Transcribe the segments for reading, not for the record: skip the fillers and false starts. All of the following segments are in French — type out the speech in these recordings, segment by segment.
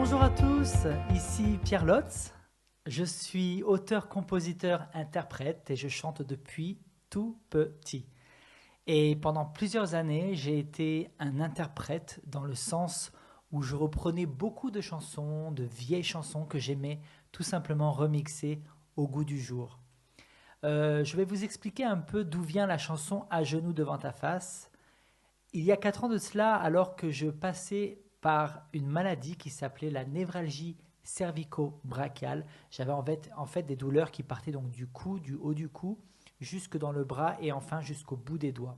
Bonjour à tous, ici Pierre Lotz. Je suis auteur, compositeur, interprète et je chante depuis tout petit. Et pendant plusieurs années, j'ai été un interprète dans le sens où je reprenais beaucoup de chansons, de vieilles chansons que j'aimais tout simplement remixer au goût du jour. Je vais vous expliquer un peu d'où vient la chanson À genoux devant ta face. Il y a 4 ans de cela, alors que je passais par une maladie qui s'appelait la névralgie cervico-brachiale, j'avais en fait des douleurs qui partaient donc du cou, du haut du cou, jusque dans le bras et enfin jusqu'au bout des doigts.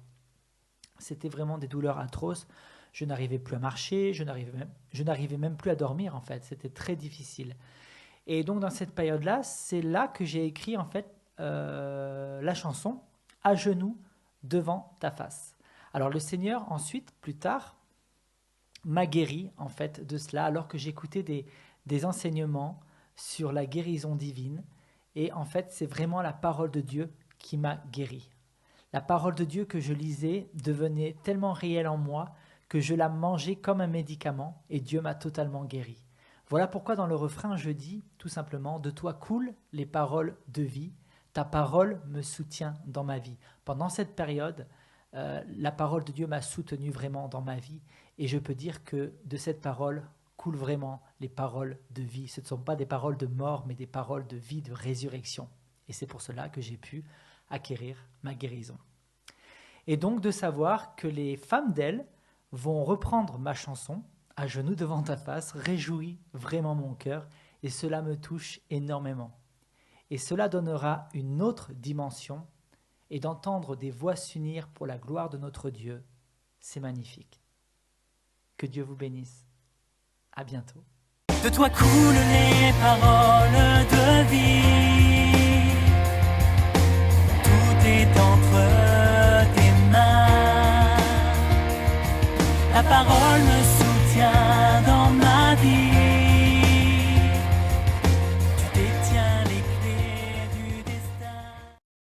C'était vraiment des douleurs atroces. Je n'arrivais plus à marcher, je n'arrivais même plus à dormir en fait. C'était très difficile. Et donc dans cette période-là, c'est là que j'ai écrit en fait la chanson À genoux devant ta face. Alors le Seigneur ensuite, plus tard, m'a guéri en fait de cela alors que j'écoutais des enseignements sur la guérison divine. Et en fait, c'est vraiment la parole de Dieu qui m'a guéri. La parole de Dieu que je lisais devenait tellement réelle en moi que je la mangeais comme un médicament et Dieu m'a totalement guéri. Voilà pourquoi dans le refrain je dis tout simplement « De toi coulent les paroles de vie, ta parole me soutient dans ma vie ». Pendant cette période, la parole de Dieu m'a soutenu vraiment dans ma vie et je peux dire que de cette parole coulent vraiment les paroles de vie. Ce ne sont pas des paroles de mort mais des paroles de vie, de résurrection. Et c'est pour cela que j'ai pu acquérir ma guérison. Et donc de savoir que les femmes d'Elle vont reprendre ma chanson À genoux devant ta face réjouit vraiment mon cœur et cela me touche énormément. Et cela donnera une autre dimension et d'entendre des voix s'unir pour la gloire de notre Dieu, c'est magnifique. Que Dieu vous bénisse. À bientôt. De toi coulent les paroles de vie. Tout est